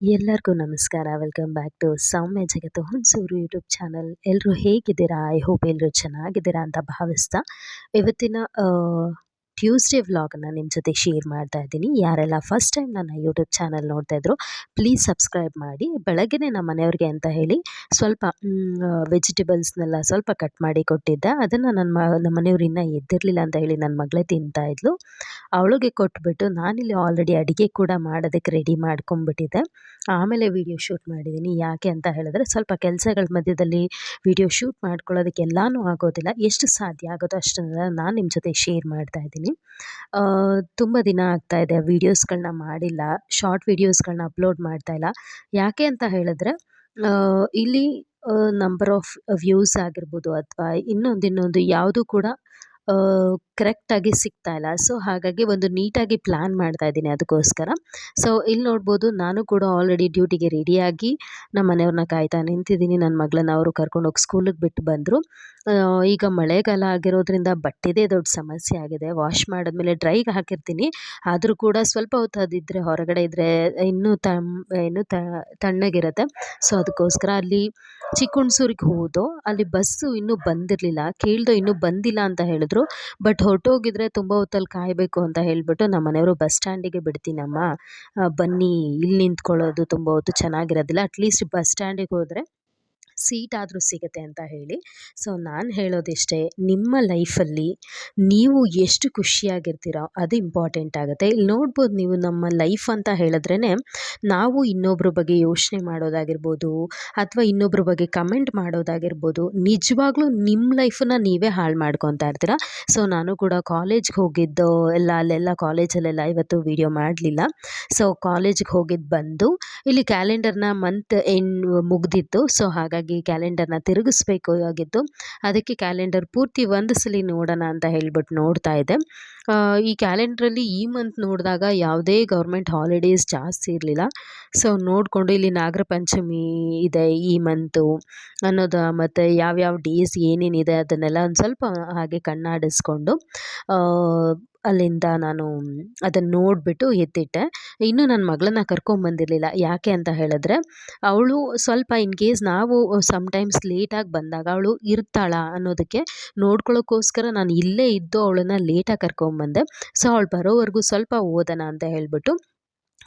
ಎಲ್ಲರಿಗೂ ನಮಸ್ಕಾರ. Welcome back to ಸೌಮ್ಯ ಜಗತ್ತು ಹುಣಸೂರು ಯೂಟ್ಯೂಬ್ ಚಾನಲ್. ಎಲ್ಲರೂ ಹೇಗಿದ್ದೀರಾ? ಐ ಹೋಪ್ ಎಲ್ಲರೂ ಚೆನ್ನಾಗಿದ್ದೀರಾ ಅಂತ ಭಾವಿಸ್ತಾ, ಇವತ್ತಿನ ಟ್ಯೂಸ್ಡೇ ವ್ಲಾಗನ್ನು ನಿಮ್ಮ ಜೊತೆ ಶೇರ್ ಮಾಡ್ತಾ ಇದ್ದೀನಿ. ಯಾರೆಲ್ಲ ಫಸ್ಟ್ ಟೈಮ್ ನನ್ನ ಯೂಟ್ಯೂಬ್ ಚಾನಲ್ ನೋಡ್ತಾ ಇದ್ರು, ಪ್ಲೀಸ್ ಸಬ್ಸ್ಕ್ರೈಬ್ ಮಾಡಿ. ಬೆಳಗ್ಗೆನೇ ನಮ್ಮ ಮನೆಯವ್ರಿಗೆ ಅಂತ ಹೇಳಿ ಸ್ವಲ್ಪ ವೆಜಿಟೇಬಲ್ಸ್ನೆಲ್ಲ ಸ್ವಲ್ಪ ಕಟ್ ಮಾಡಿ ಕೊಟ್ಟಿದ್ದೆ. ಅದನ್ನು ನಮ್ಮ ಮನೆಯವ್ರು ಇನ್ನೂ ಎದ್ದಿರಲಿಲ್ಲ ಅಂತ ಹೇಳಿ ನನ್ನ ಮಗಳೇ ತಿಂತಾ ಇದ್ಲು. ಅವಳಿಗೆ ಕೊಟ್ಬಿಟ್ಟು ನಾನಿಲ್ಲಿ ಆಲ್ರೆಡಿ ಅಡುಗೆ ಕೂಡ ಮಾಡೋದಕ್ಕೆ ರೆಡಿ ಮಾಡ್ಕೊಂಬಿಟ್ಟಿದ್ದೆ. ಆಮೇಲೆ ವಿಡಿಯೋ ಶೂಟ್ ಮಾಡಿದ್ದೀನಿ. ಯಾಕೆ ಅಂತ ಹೇಳಿದ್ರೆ, ಸ್ವಲ್ಪ ಕೆಲಸಗಳ ಮಧ್ಯದಲ್ಲಿ ವಿಡಿಯೋ ಶೂಟ್ ಮಾಡ್ಕೊಳ್ಳೋದಕ್ಕೆ ಎಲ್ಲನೂ ಆಗೋದಿಲ್ಲ. ಎಷ್ಟು ಸಾಧ್ಯ ಆಗೋದೋ ಅಷ್ಟನ್ನೆಲ್ಲ ನಾನು ನಿಮ್ಮ ಜೊತೆ ಶೇರ್ ಮಾಡ್ತಾ ಇದ್ದೀನಿ. ತುಂಬ ದಿನ ಆಗ್ತಾಯಿದೆ ವೀಡಿಯೋಸ್ಗಳನ್ನ ಮಾಡಿಲ್ಲ, ಶಾರ್ಟ್ ವೀಡಿಯೋಸ್ಗಳನ್ನ ಅಪ್ಲೋಡ್ ಮಾಡ್ತಾ ಇಲ್ಲ. ಯಾಕೆ ಅಂತ ಹೇಳಿದ್ರೆ, ಇಲ್ಲಿ ನಂಬರ್ ಆಫ್ ವ್ಯೂಸ್ ಆಗಿರ್ಬೋದು ಅಥವಾ ಇನ್ನೊಂದು ಯಾವುದೂ ಕೂಡ ಕರೆಕ್ಟಾಗಿ ಸಿಗ್ತಾ ಇಲ್ಲ. ಸೊ ಹಾಗಾಗಿ ಒಂದು ನೀಟಾಗಿ ಪ್ಲ್ಯಾನ್ ಮಾಡ್ತಾ ಇದ್ದೀನಿ ಅದಕ್ಕೋಸ್ಕರ. ಸೊ ಇಲ್ಲಿ ನೋಡ್ಬೋದು, ನಾನು ಕೂಡ ಆಲ್ರೆಡಿ ಡ್ಯೂಟಿಗೆ ರೆಡಿಯಾಗಿ ನಮ್ಮ ಮನೆಯವ್ರನ್ನ ಕಾಯ್ತಾ ನಿಂತಿದ್ದೀನಿ. ನನ್ನ ಮಗಳನ್ನ ಅವರು ಕರ್ಕೊಂಡೋಗಿ ಸ್ಕೂಲಿಗೆ ಬಿಟ್ಟು ಬಂದರು. ಈಗ ಮಳೆಗಾಲ ಆಗಿರೋದ್ರಿಂದ ಬಟ್ಟೆದೇ ದೊಡ್ಡ ಸಮಸ್ಯೆ ಆಗಿದೆ. ವಾಶ್ ಮಾಡಿದ್ಮೇಲೆ ಡ್ರೈಗೆ ಹಾಕಿರ್ತೀನಿ, ಆದರೂ ಕೂಡ ಸ್ವಲ್ಪ ಹೊತ್ತು ಅದಿದ್ದರೆ ಹೊರಗಡೆ ಇದ್ದರೆ ಇನ್ನೂ ತಣ್ಣಗಿರುತ್ತೆ. ಸೊ ಅದಕ್ಕೋಸ್ಕರ ಅಲ್ಲಿ ಚಿಕ್ಕ ಹುಣಸೂರಿಗೆ ಹೋದೋ, ಅಲ್ಲಿ ಬಸ್ಸು ಇನ್ನೂ ಬಂದಿರಲಿಲ್ಲ. ಕೇಳ್ದೋ ಇನ್ನೂ ಬಂದಿಲ್ಲ ಅಂತ ಹೇಳಿದ್ರು. ಬಟ್ ಹೊರಟೋಗಿದ್ರೆ ತುಂಬ ಹೊತ್ತಲ್ಲಿ ಕಾಯಬೇಕು ಅಂತ ಹೇಳಿಬಿಟ್ಟು ನಮ್ಮ ಮನೆಯವರು ಬಸ್ ಸ್ಟ್ಯಾಂಡಿಗೆ ಬಿಡ್ತೀನಮ್ಮ, ಬನ್ನಿ, ಇಲ್ಲಿ ನಿಂತ್ಕೊಳ್ಳೋದು ತುಂಬ ಹೊತ್ತು ಚೆನ್ನಾಗಿರೋದಿಲ್ಲ, ಅಟ್ಲೀಸ್ಟ್ ಬಸ್ ಸ್ಟ್ಯಾಂಡಿಗೆ ಹೋದರೆ ಸೀಟ್ ಆದರೂ ಸಿಗುತ್ತೆ ಅಂತ ಹೇಳಿ. ಸೊ ನಾನು ಹೇಳೋದಿಷ್ಟೇ, ನಿಮ್ಮ ಲೈಫಲ್ಲಿ ನೀವು ಎಷ್ಟು ಖುಷಿಯಾಗಿರ್ತೀರೋ ಅದು ಇಂಪಾರ್ಟೆಂಟ್ ಆಗುತ್ತೆ. ಇಲ್ಲಿ ನೋಡ್ಬೋದು ನೀವು, ನಮ್ಮ ಲೈಫ್ ಅಂತ ಹೇಳಿದ್ರೇ ನಾವು ಇನ್ನೊಬ್ಬರ ಬಗ್ಗೆ ಯೋಚನೆ ಮಾಡೋದಾಗಿರ್ಬೋದು ಅಥವಾ ಇನ್ನೊಬ್ಬರ ಬಗ್ಗೆ ಕಮೆಂಟ್ ಮಾಡೋದಾಗಿರ್ಬೋದು, ನಿಜವಾಗ್ಲೂ ನಿಮ್ಮ ಲೈಫನ್ನು ನೀವೇ ಹಾಳು ಮಾಡ್ಕೊತಾ ಇರ್ತೀರ. ಸೊ ನಾನು ಕೂಡ ಕಾಲೇಜ್ಗೆ ಹೋಗಿದ್ದು ಅಲ್ಲೆಲ್ಲ ಕಾಲೇಜಲ್ಲೆಲ್ಲ ಇವತ್ತು ವೀಡಿಯೋ ಮಾಡಲಿಲ್ಲ. ಸೊ ಕಾಲೇಜಿಗೆ ಹೋಗಿದ್ದು ಬಂದು ಇಲ್ಲಿ ಕ್ಯಾಲೆಂಡರ್ನ ಮಂತ್ ಮುಗ್ದಿತ್ತು. ಸೊ ಹಾಗಾಗಿ ಕ್ಯಾಲೆಂಡರ್ನ ತಿರುಗಿಸ್ಬೇಕು ಆಗಿತ್ತು. ಅದಕ್ಕೆ ಕ್ಯಾಲೆಂಡರ್ ಪೂರ್ತಿ ಒಂದು ಸಲ ನೋಡೋಣ ಅಂತ ಹೇಳ್ಬಿಟ್ಟು ನೋಡ್ತಾ ಇದ್ದೆ. ಈ ಕ್ಯಾಲೆಂಡ್ರಲ್ಲಿ ಈ ಮಂತ್ ನೋಡಿದಾಗ ಯಾವುದೇ ಗೌರ್ಮೆಂಟ್ ಹಾಲಿಡೇಸ್ ಜಾಸ್ತಿ ಇರಲಿಲ್ಲ. ಸೊ ನೋಡಿಕೊಂಡು ಇಲ್ಲಿ ನಾಗರ ಪಂಚಮಿ ಇದೆ ಈ ಮಂತು ಅನ್ನೋದು, ಮತ್ತು ಯಾವ್ಯಾವ ಡೇಸ್ ಏನೇನಿದೆ ಅದನ್ನೆಲ್ಲ ಒಂದು ಸ್ವಲ್ಪ ಹಾಗೆ ಕಣ್ಣಾಡಿಸ್ಕೊಂಡು ಅಲ್ಲಿಂದ ನಾನು ಅದನ್ನು ನೋಡಿಬಿಟ್ಟು ಎತ್ತಿಟ್ಟೆ. ಇನ್ನೂ ನನ್ನ ಮಗಳನ್ನ ಕರ್ಕೊಂಬಂದಿರಲಿಲ್ಲ. ಯಾಕೆ ಅಂತ ಹೇಳಿದ್ರೆ, ಅವಳು ಸ್ವಲ್ಪ ಇನ್ ಕೇಸ್ ನಾವು ಸಮ್ಟೈಮ್ಸ್ ಲೇಟಾಗಿ ಬಂದಾಗ ಅವಳು ಇರ್ತಾಳ ಅನ್ನೋದಕ್ಕೆ ನೋಡ್ಕೊಳ್ಳೋಕ್ಕೋಸ್ಕರ ನಾನು ಇಲ್ಲೇ ಇದ್ದು ಅವಳನ್ನು ಲೇಟಾಗಿ ಕರ್ಕೊಂಬಂದೆ. ಸೊ ಅವಳು ಬರೋವರೆಗೂ ಸ್ವಲ್ಪ ಓದೋಣ ಅಂತ ಹೇಳಿಬಿಟ್ಟು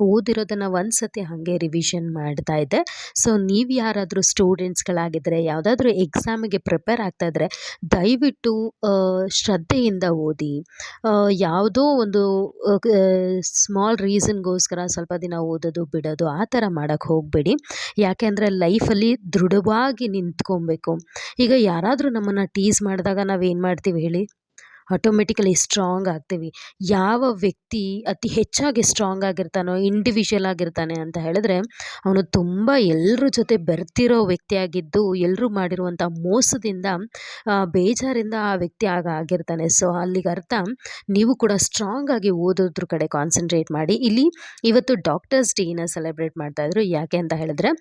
ಓದಿರೋದನ್ನು ಒಂದು ಸತಿ ಹಾಗೆ ರಿವಿಷನ್ ಮಾಡ್ತಾ ಇದ್ದೆ. ಸೊ ನೀವು ಯಾರಾದರೂ ಸ್ಟೂಡೆಂಟ್ಸ್ಗಳಾಗಿದ್ದರೆ, ಯಾವುದಾದ್ರೂ ಎಕ್ಸಾಮಿಗೆ ಪ್ರಿಪೇರ್ ಆಗ್ತಾಯಿದ್ರೆ ದಯವಿಟ್ಟು ಶ್ರದ್ಧೆಯಿಂದ ಓದಿ. ಯಾವುದೋ ಒಂದು ಸ್ಮಾಲ್ ರೀಸನ್ಗೋಸ್ಕರ ಸ್ವಲ್ಪ ದಿನ ಓದೋದು ಬಿಡೋದು ಆ ಥರ ಮಾಡೋಕ್ಕೆ ಹೋಗಬೇಡಿ. ಯಾಕೆಂದರೆ ಲೈಫಲ್ಲಿ ದೃಢವಾಗಿ ನಿಂತ್ಕೊಬೇಕು. ಈಗ ಯಾರಾದರೂ ನಮ್ಮನ್ನು ಟೀಸ್ ಮಾಡಿದಾಗ ನಾವೇನು ಮಾಡ್ತೀವಿ ಹೇಳಿ? ಆಟೋಮೆಟಿಕಲಿ ಸ್ಟ್ರಾಂಗ್ ಆಗ್ತೀವಿ. ಯಾವ ವ್ಯಕ್ತಿ ಅತಿ ಹೆಚ್ಚಾಗಿ ಸ್ಟ್ರಾಂಗ್ ಆಗಿರ್ತಾನೋ, ಇಂಡಿವಿಜುವಲ್ ಆಗಿರ್ತಾನೆ ಅಂತ ಹೇಳಿದ್ರೆ, ಅವನು ತುಂಬ ಎಲ್ಲರ ಜೊತೆ ಬೆರ್ತಿರೋ ವ್ಯಕ್ತಿಯಾಗಿದ್ದು, ಎಲ್ಲರೂ ಮಾಡಿರುವಂಥ ಮೋಸದಿಂದ ಬೇಜಾರಿಂದ ಆ ವ್ಯಕ್ತಿ ಆಗಿರ್ತಾನೆ. ಸೊ ಅಲ್ಲಿಗೆ ಅರ್ಥ, ನೀವು ಕೂಡ ಸ್ಟ್ರಾಂಗ್ ಆಗಿ ಓದೋದ್ರ ಕಡೆ ಕಾನ್ಸಂಟ್ರೇಟ್ ಮಾಡಿ. ಇಲ್ಲಿ ಇವತ್ತು ಡಾಕ್ಟರ್ಸ್ ಡೇನ ಸೆಲೆಬ್ರೇಟ್ ಮಾಡ್ತಾಯಿದ್ರು. ಯಾಕೆ ಅಂತ ಹೇಳಿದ್ರೆ,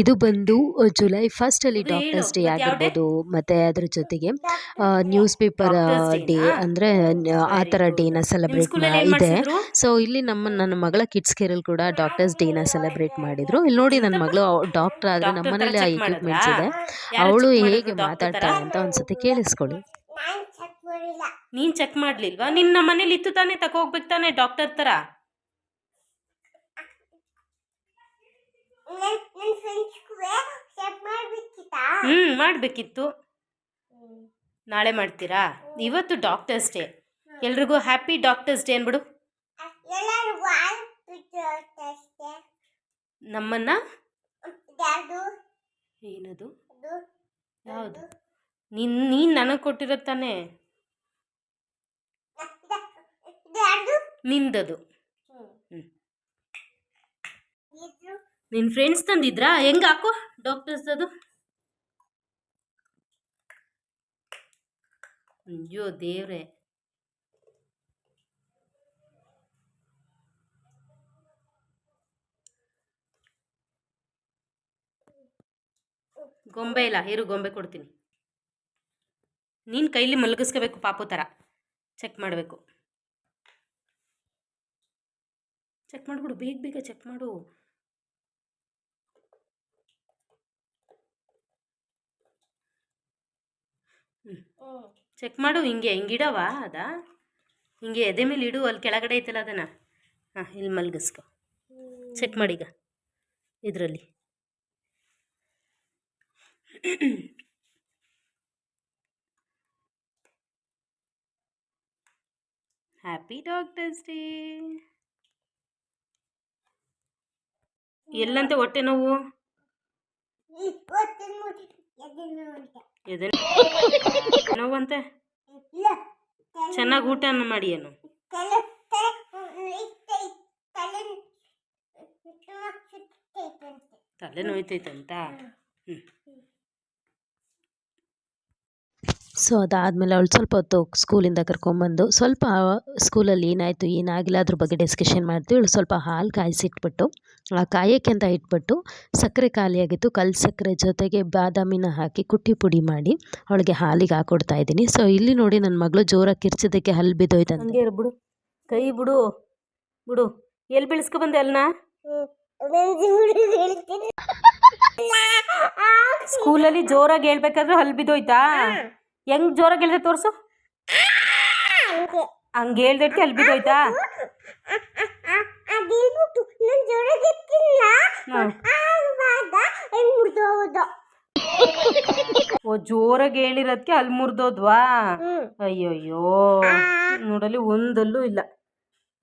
ಇದು ಬಂದು ಜುಲೈ 1 ಡಾಕ್ಟರ್ಸ್ ಡೇ ಆಗಿರ್ಬೋದು, ಮತ್ತು ಅದ್ರ ಜೊತೆಗೆ ನ್ಯೂಸ್ ಪೇಪರ್ ಡೇ ಅಂದರೆ ಆ ಥರ ಡೇನ ಸೆಲೆಬ್ರೇಟ್ ಇದೆ. ಸೊ ಇಲ್ಲಿ ನನ್ನ ಮಗಳ ಕಿಡ್ಸ್ ಕೇರಲ್ಲಿ ಕೂಡ ಡಾಕ್ಟರ್ಸ್ ಡೇನ ಸೆಲೆಬ್ರೇಟ್ ಮಾಡಿದರು. ಇಲ್ಲಿ ನೋಡಿ, ನನ್ನ ಮಗಳು ಡಾಕ್ಟರ್ ಆದರೆ ನಮ್ಮ ಮನೇಲಿ ಆ ಎಕ್ವಿಪ್ಮೆಂಟ್ಸ್ ಇದೆ. ಅವಳು ಹೇಗೆ ಮಾತಾಡ್ತಾಳೆ ಅಂತ ಒಂದ್ಸತಿ ಕೇಳಿಸ್ಕೊಳ್ಳಿ. ನೀನ್ ಚೆಕ್ ಮಾಡ್ಲಿಲ್ವಾ? ನಿನ್ನ ಮನೇಲಿ ಇತ್ತು ತಾನೇ, ತಗೋಗ್ಬೇಕು ತಾನೆ ಡಾಕ್ಟರ್ ತರ. ಮಾಡ್ಬೇಕಿತ್ತು. ನಾಳೆ ಮಾಡ್ತೀರಾ? ಇವತ್ತು ಡಾಕ್ಟರ್ಸ್ ಡೇ. ಎಲ್ರಿಗೂ ಹ್ಯಾಪಿ ಡಾಕ್ಟರ್ಸ್ ಡೇ ಅನ್ಬಿಡು. ನಮ್ಮನ್ನ ಏನದು? ಯಾವುದು? ನೀನ್ ನನಗೆ ಕೊಟ್ಟಿರೋ ತಾನೆ, ನಿಂದದು. ನಿನ್ ಫ್ರೆಂಡ್ಸ್ ತಂದಿದ್ರಾ? ಹೆಂಗ ಹಾಕೋ ಡಾಕ್ಟರ್ಸ್ ಅದು. ಅಯ್ಯೋ ದೇವ್ರೆ, ಗೊಂಬೆ ಇಲ್ಲ, ಇರು ಗೊಂಬೆ ಕೊಡ್ತೀನಿ. ನೀನು ಕೈಲಿ ಮಲಗಿಸ್ಕೋಬೇಕು, ಪಾಪು ಥರ ಚೆಕ್ ಮಾಡಬೇಕು. ಚೆಕ್ ಮಾಡಿಬಿಡು, ಬೇಗ ಬೇಗ ಚೆಕ್ ಮಾಡು. ಚೆಕ್ ಮಾಡು. ಹಿಂಗಿಡವಾ ಅದಾ? ಹಿಂಗೆ ಎದೆ ಮೇಲೆ ಇಡು. ಅಲ್ಲಿ ಕೆಳಗಡೆ ಐತಲ್ಲ ಅದನ್ನು. ಹಾಂ, ಇಲ್ಲಿ ಮಲಗಿಸ್ಕೊ. ಚೆಕ್ ಮಾಡೀಗ ಇದರಲ್ಲಿ. Happy doctors day. ಎಲ್ಲಂತೆ ಹೊಟ್ಟೆ ನೋವು? ಎದೆ ನೋವಂತೆ? ಚೆನ್ನಾಗಿ ಊಟ ಮಾಡಿ. ಏನು ತಲೆ ನೋಯ್ತೈತಂತ? ಹ್ಞೂ. ಸೊ ಅದಾದಮೇಲೆ ಅವಳು ಸ್ವಲ್ಪ ಹೊತ್ತು ಸ್ಕೂಲಿಂದ ಕರ್ಕೊಂಬಂದು ಸ್ವಲ್ಪ ಸ್ಕೂಲಲ್ಲಿ ಏನಾಯಿತು ಏನಾಗಿಲ್ಲ ಅದ್ರ ಬಗ್ಗೆ ಡಿಸ್ಕಷನ್ ಮಾಡ್ತೀವಿ. ಇವಳು ಸ್ವಲ್ಪ ಹಾಲು ಕಾಯಿಸಿಟ್ಬಿಟ್ಟು ಕಾಯೋಕ್ಕೆ ಅಂತ ಇಟ್ಬಿಟ್ಟು ಸಕ್ಕರೆ ಖಾಲಿಯಾಗಿತ್ತು, ಕಲ್ಲು ಸಕ್ಕರೆ ಜೊತೆಗೆ ಬಾದಾಮಿನ ಹಾಕಿ ಕುಟ್ಟಿ ಪುಡಿ ಮಾಡಿ ಅವಳಿಗೆ ಹಾಲಿಗೆ ಹಾಕ್ಕೊಡ್ತಾ ಇದ್ದೀನಿ. ಸೊ ಇಲ್ಲಿ ನೋಡಿ ನನ್ನ ಮಗಳು ಜೋರಾಗಿ ಕಿರ್ಚಿದ್ದಕ್ಕೆ ಹಲ್ಲು ಬಿದ್ದೋಯ್ತಂತೆ. ಹಂಗೆ ಬಿಡು, ಕೈ ಬಿಡು ಬಿಡು. ಎಲ್ಲಿ ಬೀಳಿಸ್ಕೊ ಬಂದೆ ಅಲ್ನ? ಸ್ಕೂಲಲ್ಲಿ ಜೋರಾಗಿ ಹೇಳ್ಬೇಕಾದ್ರೆ ಹಲ್ಲು ಬಿದ್ದೋಯ್ತಾ? ಹೆಂಗ್ ಜೋರಾಗಿ ಹೇಳ್ದೆ ತೋರಿಸು. ಹಂಗೆ ಹೇಳ್ದಕ್ಕೆ ಹಲ್ಲು ಬಿದ್ದೋಯ್ತಾ? ಓ, ಜೋರಾಗಿ ಹೇಳಿರೋದಕ್ಕೆ ಅಲ್ಲಿ ಮುರಿದೋದ್ವಾ? ಅಯ್ಯೋಯ್ಯೋ, ನೋಡಲ್ಲಿ ಒಂದಲ್ಲೂ ಇಲ್ಲ,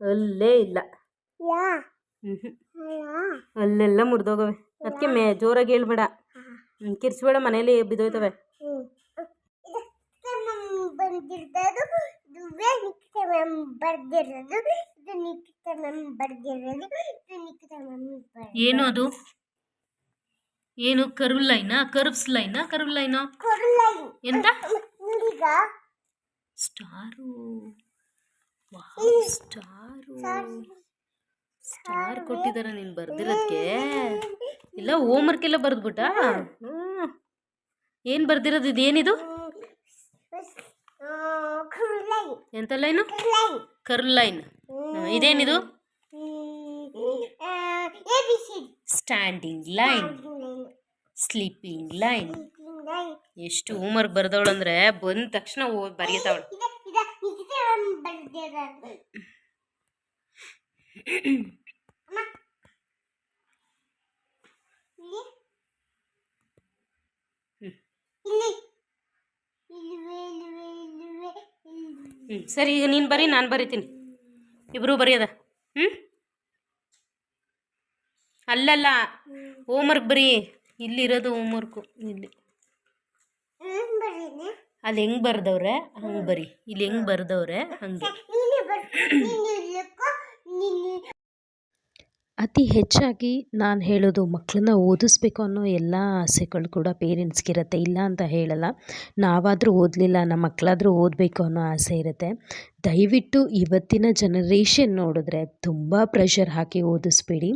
ಅಲ್ಲೇ ಇಲ್ಲ. ಅಲ್ಲೆಲ್ಲ ಮುರಿದೋಗವೆ. ಅದಕ್ಕೆ ಜೋರಾಗಿ ಹೇಳ್ಬೇಡ, ಕಿರ್ಸ್ಬೇಡ, ಮನೇಲಿ ಬಿದ್ದೋಯ್ತವೆ. ಏನು ಅದು? ಏನು ಕರ್ವ್ ಲೈನಾ? ಕರ್ವ್ಸ್ ಲೈನಾ? ಕರ್ವ್ ಲೈನಾ? ಎಂತ? ಸ್ಟಾರು. ಸ್ಟಾರ್ ಕೊಟ್ಟಿದ್ದಾರೆ ನೀನು ಬರ್ದಿರೋದಕ್ಕೆ. ಇಲ್ಲ ಹೋಮ್ವರ್ಕ್ ಎಲ್ಲ ಬರ್ದ್ಬಿಟ್ಟ? ಏನು ಬರ್ದಿರೋದು? ಇದೇನಿದು? ಎಂತ ಲೈನು? Curve line. ಇದೇನಿದು? Standing line, sleeping line. ಎಷ್ಟು ಹೋಮ್ವರ್ಕ್ ಬರ್ದವಳಂದ್ರೆ ಬಂದ ತಕ್ಷಣ ಬರೆಯತಾವಳು. ಸರಿ, ಈಗ ನೀನು ಬರೀ, ನಾನು ಬರೀತೀನಿ. ಇಬ್ಬರು ಬರೆಯೋದ? ಅಲ್ಲಲ್ಲ, ಹೋಮ್ವರ್ಕ್ ಬರೀ. ಇಲ್ಲಿರೋದು ಹೋಮ್ವರ್ಕು. ಇಲ್ಲಿ ಅಲ್ಲಿ ಹೆಂಗೆ ಬರ್ದವ್ರೆ ಹಂಗೆ ಬರೀ. ಇಲ್ಲಿ ಹೆಂಗೆ ಬರ್ದವ್ರೆ ಹಂಗೆ. ಅತಿ ಹೆಚ್ಚಾಗಿ ನಾನು ಹೇಳೋದು ಮಕ್ಕಳನ್ನ ಓದಿಸ್ಬೇಕು ಅನ್ನೋ ಎಲ್ಲ ಆಸೆಗಳು ಕೂಡ ಪೇರೆಂಟ್ಸ್ಗಿರುತ್ತೆ, ಇಲ್ಲ ಅಂತ ಹೇಳಲ್ಲ. ನಾವಾದರೂ ಓದಲಿಲ್ಲ, ನಮ್ಮ ಮಕ್ಕಳಾದರೂ ಓದಬೇಕು ಅನ್ನೋ ಆಸೆ ಇರುತ್ತೆ. ದಯವಿಟ್ಟು ಇವತ್ತಿನ ಜನರೇಷನ್ ನೋಡಿದ್ರೆ ತುಂಬ ಪ್ರೆಷರ್ ಹಾಕಿ ಓದಿಸ್ಬೇಡಿ.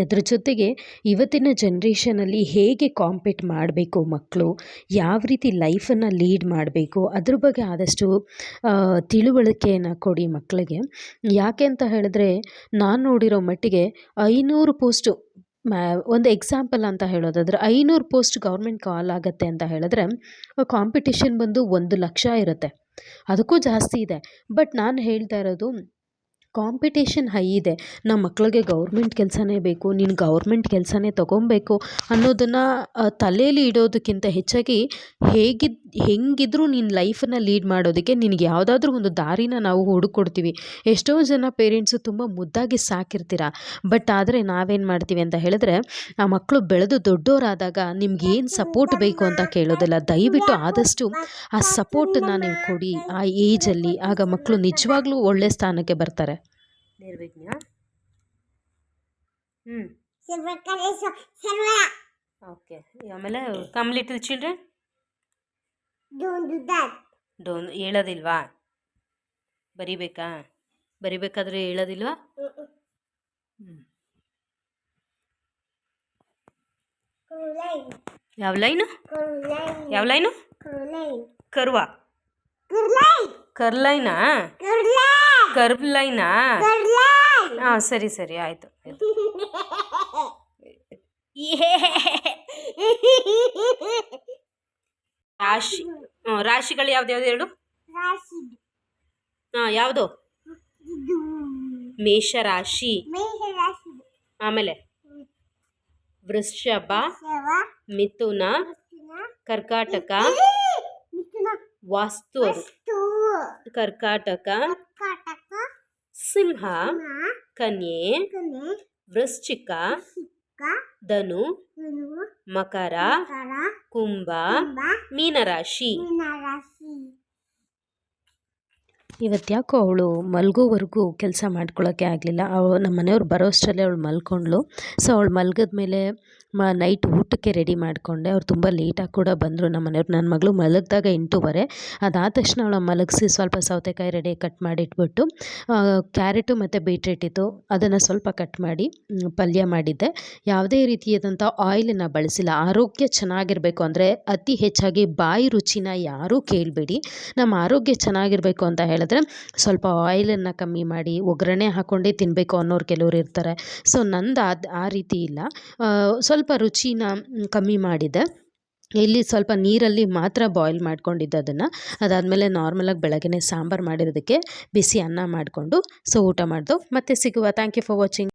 ಅದ್ರ ಜೊತೆಗೆ ಇವತ್ತಿನ ಜನ್ರೇಷನಲ್ಲಿ ಹೇಗೆ ಕಾಂಪೀಟ್ ಮಾಡಬೇಕು ಮಕ್ಕಳು, ಯಾವ ರೀತಿ ಲೈಫನ್ನು ಲೀಡ್ ಮಾಡಬೇಕು, ಅದ್ರ ಬಗ್ಗೆ ಆದಷ್ಟು ತಿಳುವಳಿಕೆಯನ್ನು ಕೊಡಿ ಮಕ್ಕಳಿಗೆ. ಯಾಕೆ ಅಂತ ಹೇಳಿದ್ರೆ, ನಾನು ನೋಡಿರೋ ಮಟ್ಟಿಗೆ 500 ಪೋಸ್ಟು ಒಂದು ಎಕ್ಸಾಂಪಲ್ ಅಂತ ಹೇಳೋದಾದ್ರೆ 500 ಪೋಸ್ಟ್ ಗೌರ್ಮೆಂಟ್ ಕಾಲ್ ಆಗುತ್ತೆ ಅಂತ ಹೇಳಿದ್ರೆ ಕಾಂಪಿಟಿಷನ್ ಬಂದು 1,00,000 ಇರುತ್ತೆ, ಅದಕ್ಕೂ ಜಾಸ್ತಿ ಇದೆ. ಬಟ್ ನಾನು ಹೇಳ್ತಾ ಇರೋದು ಕಾಂಪಿಟೇಷನ್ ಹೈ ಇದೆ. ನಮ್ಮ ಮಕ್ಕಳಿಗೆ ಗೌರ್ಮೆಂಟ್ ಕೆಲಸನೇ ಬೇಕು, ನೀನು ಗೌರ್ಮೆಂಟ್ ಕೆಲಸನೇ ತೊಗೊಬೇಕು ಅನ್ನೋದನ್ನು ತಲೆಯಲ್ಲಿ ಇಡೋದಕ್ಕಿಂತ ಹೆಚ್ಚಾಗಿ ಹೆಂಗಿದ್ರೂ ನೀನು ಲೈಫನ್ನು ಲೀಡ್ ಮಾಡೋದಕ್ಕೆ ನಿನಗೆ ಯಾವುದಾದ್ರೂ ಒಂದು ದಾರಿನ ನಾವು ಹುಡುಕೊಡ್ತೀವಿ. ಎಷ್ಟೋ ಜನ ಪೇರೆಂಟ್ಸು ತುಂಬ ಮುದ್ದಾಗಿ ಸಾಕಿರ್ತೀರ, ಬಟ್ ಆದರೆ ನಾವೇನು ಮಾಡ್ತೀವಿ ಅಂತ ಹೇಳಿದ್ರೆ ಆ ಮಕ್ಕಳು ಬೆಳೆದು ದೊಡ್ಡವರಾದಾಗ ನಿಮ್ಗೆ ಏನು ಸಪೋರ್ಟ್ ಬೇಕು ಅಂತ ಕೇಳೋದಿಲ್ಲ. ದಯವಿಟ್ಟು ಆದಷ್ಟು ಆ ಸಪೋರ್ಟನ್ನು ನೀವು ಕೊಡಿ ಆ ಏಜಲ್ಲಿ. ಆಗ ಮಕ್ಕಳು ನಿಜವಾಗ್ಲೂ ಒಳ್ಳೆ ಸ್ಥಾನಕ್ಕೆ ಬರ್ತಾರೆ. ನಿರ್ವಿಘ್ನ. ಓಕೆ. ಆಮೇಲೆ ಕಮ್ ಲಿಟಲ್ ಚಿಲ್ಡ್ರನ್. ಡೋಂಟ್ ಹೇಳೋದಿಲ್ವಾ? ಬರಿಬೇಕಾ? ಬರಿಬೇಕಾದ್ರೆ ಹೇಳೋದಿಲ್ವಾ? ಯಾವ ಲೈನು? ಯಾವ ಲೈನು? ಕರ್ವಾ? ಕರ್ಲೈನಾ? ಕರ್ವ್ ಲೈನಾ? ಹಾಂ, ಸರಿ ಸರಿ, ಆಯಿತು. ರಾಶಿಗಳು ಯಾವ್ದ್ಯಾವ್ದು ಹೇಳು. ಹಾಂ, ಯಾವುದು? ಮೇಷರಾಶಿ, ಆಮೇಲೆ ವೃಷಭ, ಮಿಥುನ, ಕರ್ಕಾಟಕ, ವಾಸ್ತು ಅದು. ಕರ್ಕಾಟಕ, ಸಿಂಹ, ಕನ್ಯೆ, ವೃಶ್ಚಿಕ, ಧನು, ಮಕರ, ಕುಂಭ, ಮೀನರಾಶಿ. ಇವತ್ತು ಯಾಕೋ ಅವಳು ಮಲಗೋವರೆಗೂ ಕೆಲಸ ಮಾಡ್ಕೊಳ್ಳೋಕ್ಕೆ ಆಗಲಿಲ್ಲ. ನಮ್ಮ ಮನೆಯವ್ರು ಬರೋ ಅಷ್ಟರಲ್ಲೇ ಅವಳು ಮಲ್ಕೊಂಡ್ಳು. ಸೊ ಅವಳು ಮಲಗಿದ ಮೇಲೆ ನೈಟ್ ಊಟಕ್ಕೆ ರೆಡಿ ಮಾಡಿಕೊಂಡೆ. ಅವ್ರು ತುಂಬ ಲೇಟಾಗಿ ಕೂಡ ಬಂದರು ನಮ್ಮ ಮನೆಯವ್ರು. ನನ್ನ ಮಗಳು ಮಲಗಿದಾಗ 8:15. ಅದಾದ ತಕ್ಷಣ ಅವಳ ಮಲಗಿಸಿ ಸ್ವಲ್ಪ ಸೌತೆಕಾಯಿ ರೆಡಿ ಕಟ್ ಮಾಡಿಟ್ಬಿಟ್ಟು ಕ್ಯಾರೆಟು ಮತ್ತು ಬೀಟ್ರೂಟ್ ಇತ್ತು, ಅದನ್ನು ಸ್ವಲ್ಪ ಕಟ್ ಮಾಡಿ ಪಲ್ಯ ಮಾಡಿದ್ದೆ. ಯಾವುದೇ ರೀತಿಯಾದಂಥ ಆಯಿಲನ್ನು ಬಳಸಿಲ್ಲ. ಆರೋಗ್ಯ ಚೆನ್ನಾಗಿರಬೇಕು ಅಂದರೆ ಅತಿ ಹೆಚ್ಚಾಗಿ ಬಾಯಿ ರುಚಿನ ಯಾರೂ ಕೇಳಬೇಡಿ. ನಮ್ಮ ಆರೋಗ್ಯ ಚೆನ್ನಾಗಿರಬೇಕು ಅಂತ ಹೇಳಿದ್ರೆ ಸ್ವಲ್ಪ ಆಯಿಲನ್ನು ಕಮ್ಮಿ ಮಾಡಿ ಒಗ್ಗರಣೆ ಹಾಕ್ಕೊಂಡೇ ತಿನ್ನಬೇಕು ಅನ್ನೋರು ಕೆಲವರು ಇರ್ತಾರೆ. ಸೊ ನಂದು ಆ ರೀತಿ ಇಲ್ಲ. ಸ್ವಲ್ಪ ರುಚಿನ ಕಮ್ಮಿ ಮಾಡಿದೆ. ಇಲ್ಲಿ ಸ್ವಲ್ಪ ನೀರಲ್ಲಿ ಮಾತ್ರ ಬಾಯ್ಲ್ ಮಾಡ್ಕೊಂಡಿದ್ದೆ ಅದನ್ನು. ಅದಾದಮೇಲೆ ನಾರ್ಮಲಾಗಿ ಬೆಳಗ್ಗೆ ಸಾಂಬಾರು ಮಾಡಿರೋದಕ್ಕೆ ಬಿಸಿ ಅನ್ನ ಮಾಡಿಕೊಂಡು ಊಟ ಮಾಡ್ದು. ಮತ್ತೆ ಸಿಗುವ. Thank you for watching.